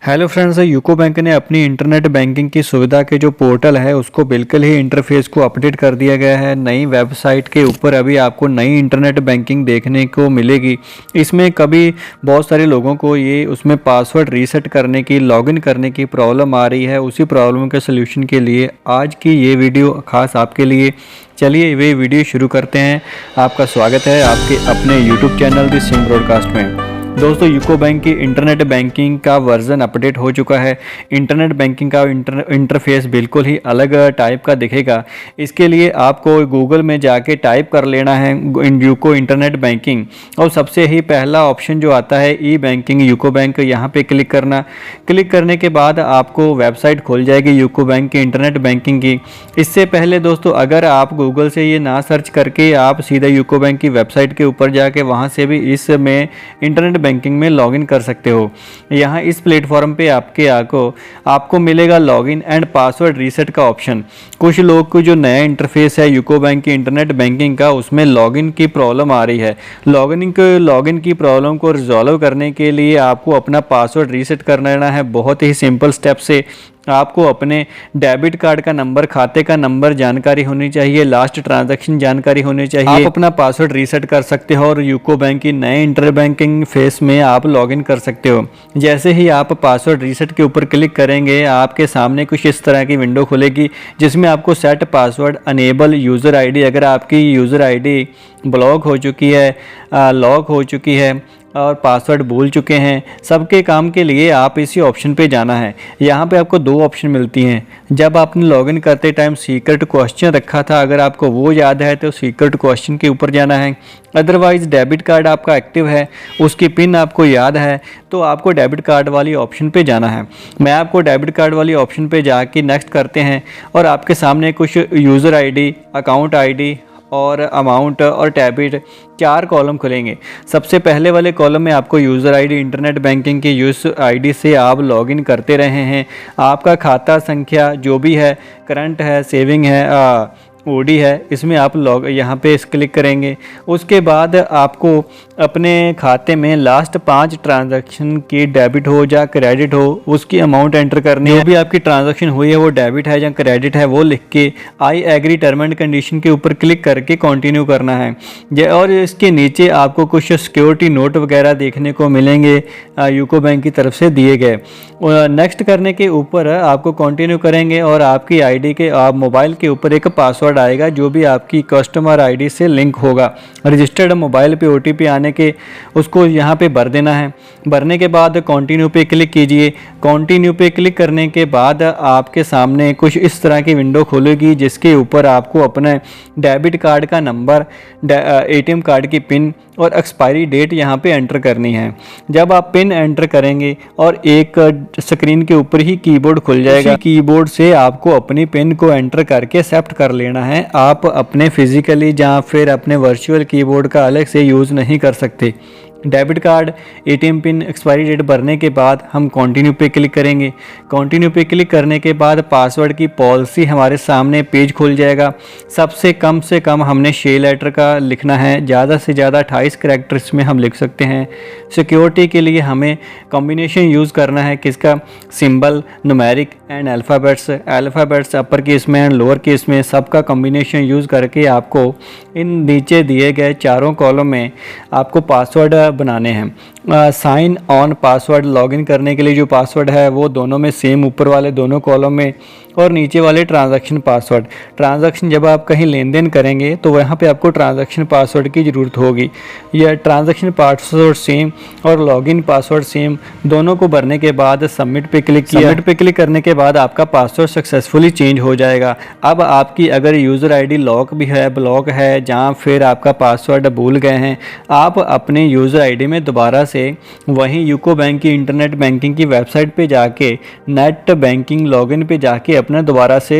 Hello friends, UCO bank ने अपनी internet banking की सुविधा के जो पोर्टल है उसको बिल्कुल ही इंटरफेस को अपडेट कर दिया गया है। नई वेबसाइट के ऊपर अभी आपको नई इंटरनेट बैंकिंग देखने को मिलेगी। इसमें कभी बहुत सारे लोगों को ये उसमें पासवर्ड रीसेट करने की, लॉगिन करने की प्रॉब्लम आ रही है। उसी प्रॉब्लम के सोल्यूशन के लिए आज की ये वीडियो खास आपके लिए। चलिए वे वीडियो शुरू करते हैं। आपका स्वागत है आपके अपने यूट्यूब चैनल दी सिम ब्रॉडकास्ट में। दोस्तों, यूको बैंक की इंटरनेट बैंकिंग का वर्जन अपडेट हो चुका है। इंटरनेट बैंकिंग का इंटरफेस बिल्कुल ही अलग टाइप का दिखेगा। इसके लिए आपको गूगल में जाके टाइप कर लेना है यूको इंटरनेट बैंकिंग, और सबसे ही पहला ऑप्शन जो आता है ई बैंकिंग यूको बैंक, यहाँ पे क्लिक करना। क्लिक करने के बाद आपको वेबसाइट खोल जाएगी यूको बैंक की इंटरनेट बैंकिंग की। इससे पहले दोस्तों, अगर आप गूगल से ये ना सर्च करके आप सीधा यूको बैंक की वेबसाइट के ऊपर जाके वहाँ से भी इसमें इंटरनेट बैंकिंग में लॉगिन कर सकते हो। यहाँ इस प्लेटफॉर्म पे आपको मिलेगा लॉगिन एंड पासवर्ड रीसेट का ऑप्शन। कुछ लोग को जो नया इंटरफेस है यूको बैंक की इंटरनेट बैंकिंग का, उसमें लॉगिन की प्रॉब्लम आ रही है। लॉगिन की प्रॉब्लम को रिजॉल्व करने के लिए आपको अपना पासवर्ड रीसेट कर लेना है। बहुत ही सिंपल स्टेप से आपको अपने डेबिट कार्ड का नंबर, खाते का नंबर जानकारी होनी चाहिए, लास्ट ट्रांजैक्शन जानकारी होनी चाहिए। आप अपना पासवर्ड रीसेट कर सकते हो और यूको बैंक की नए इंटर बैंकिंग फेस में आप लॉगिन कर सकते हो। जैसे ही आप पासवर्ड रीसेट के ऊपर क्लिक करेंगे, आपके सामने कुछ इस तरह की विंडो खुलेगी जिसमें आपको set password, enable user ID, अगर आपकी यूज़र आईडी ब्लॉक हो चुकी है, लॉक हो चुकी है और पासवर्ड भूल चुके हैं, सबके काम के लिए आप इसी ऑप्शन पे जाना है। यहाँ पे आपको दो ऑप्शन मिलती हैं। जब आपने लॉगिन करते टाइम सीक्रेट क्वेश्चन रखा था, अगर आपको वो याद है तो सीक्रेट क्वेश्चन के ऊपर जाना है। अदरवाइज़ डेबिट कार्ड आपका एक्टिव है, उसकी पिन आपको याद है, तो आपको डेबिट कार्ड वाली ऑप्शन पे जाना है। मैं आपको डेबिट कार्ड वाली ऑप्शन पे जाके नेक्स्ट करते हैं और आपके सामने कुछ यूज़र आईडी, अकाउंट आईडी और अमाउंट और डेबिट 4 कॉलम खुलेंगे। सबसे पहले वाले कॉलम में आपको यूज़र आईडी, इंटरनेट बैंकिंग के यूज़र आईडी से आप लॉगिन करते रहे हैं। आपका खाता संख्या जो भी है, करंट है, सेविंग है, ओडी है, इसमें आप यहाँ पे क्लिक करेंगे। उसके बाद आपको अपने खाते में लास्ट 5 ट्रांजैक्शन की डेबिट हो या क्रेडिट हो, उसकी अमाउंट एंटर करनी है। जो भी आपकी ट्रांजैक्शन हुई है वो डेबिट है या क्रेडिट है वो लिख के I agree term and condition के ऊपर क्लिक करके कंटिन्यू करना है। और इसके नीचे आपको कुछ सिक्योरिटी नोट वगैरह देखने को मिलेंगे यूको बैंक की तरफ से दिए गए। नेक्स्ट करने के ऊपर आपको कंटिन्यू करेंगे और आपकी आईडी के मोबाइल के ऊपर एक पासवर्ड आएगा जो भी आपकी कस्टमर आईडी से लिंक होगा। रजिस्टर्ड मोबाइल पे ओटीपी आने के उसको यहाँ पे भर देना है। भरने के बाद कंटिन्यू पे क्लिक कीजिए। कंटिन्यू पे क्लिक करने के बाद आपके सामने कुछ इस तरह की विंडो खुलेगी जिसके ऊपर आपको अपने डेबिट कार्ड का नंबर, एटीएम कार्ड की पिन और एक्सपायरी डेट यहाँ पे एंटर करनी है। जब आप पिन एंटर करेंगे और एक स्क्रीन के ऊपर ही कीबोर्ड खुल जाएगा। कीबोर्ड से आपको अपनी पिन को एंटर करके एक्सेप्ट कर लेना है। आप अपने फिजिकली या फिर अपने वर्चुअल कीबोर्ड का अलग से यूज़ नहीं कर सकते। Debit card, ATM pin, expiry date भरने के बाद हम कंटिन्यू पे क्लिक करेंगे। कंटिन्यू पे क्लिक करने के बाद पासवर्ड की पॉलिसी हमारे सामने पेज खुल जाएगा। सबसे कम से कम हमने 6 लेटर का लिखना है, ज़्यादा से ज़्यादा 28 कैरेक्टर्स में हम लिख सकते हैं। सिक्योरिटी के लिए हमें कॉम्बिनेशन यूज़ करना है, किसका, symbol, numeric and alphabets upper case में एंड लोअर केस में, सबका कॉम्बिनेशन यूज़ करके आपको इन नीचे दिए गए चारों कॉलम में आपको पासवर्ड बनाने हैं। साइन ऑन पासवर्ड, लॉगिन करने के लिए जो पासवर्ड है वो दोनों में सेम, ऊपर वाले दोनों कॉलम में, और नीचे वाले ट्रांजैक्शन पासवर्ड। ट्रांजैक्शन जब आप कहीं लेन देन करेंगे तो वहाँ पे आपको ट्रांजैक्शन पासवर्ड की ज़रूरत होगी। यह ट्रांजैक्शन पासवर्ड सेम और लॉगिन पासवर्ड सेम, दोनों को भरने के बाद सबमिट पे क्लिक किया। सबमिट पे क्लिक करने के बाद आपका पासवर्ड सक्सेसफुली चेंज हो जाएगा। अब आपकी अगर यूज़र आईडी लॉक भी है, ब्लॉक है, जहाँ फिर आपका पासवर्ड भूल गए हैं, आप अपने यूज़र आईडी में दोबारा से वहीं यूको बैंक की इंटरनेट बैंकिंग की वेबसाइट पे जाके नेट बैंकिंग लॉगिन पे जाके अपना दोबारा से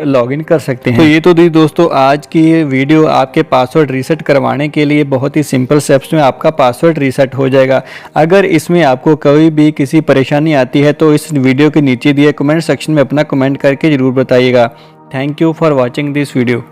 लॉगिन कर सकते हैं। तो ये तो दी दोस्तों आज की ये वीडियो आपके पासवर्ड रीसेट करवाने के लिए। बहुत ही सिंपल स्टेप्स में आपका पासवर्ड रीसेट हो जाएगा। अगर इसमें आपको कोई भी किसी परेशानी आती है तो इस वीडियो के नीचे दिए कमेंट सेक्शन में अपना कमेंट करके ज़रूर बताइएगा। Thank you for watching this video.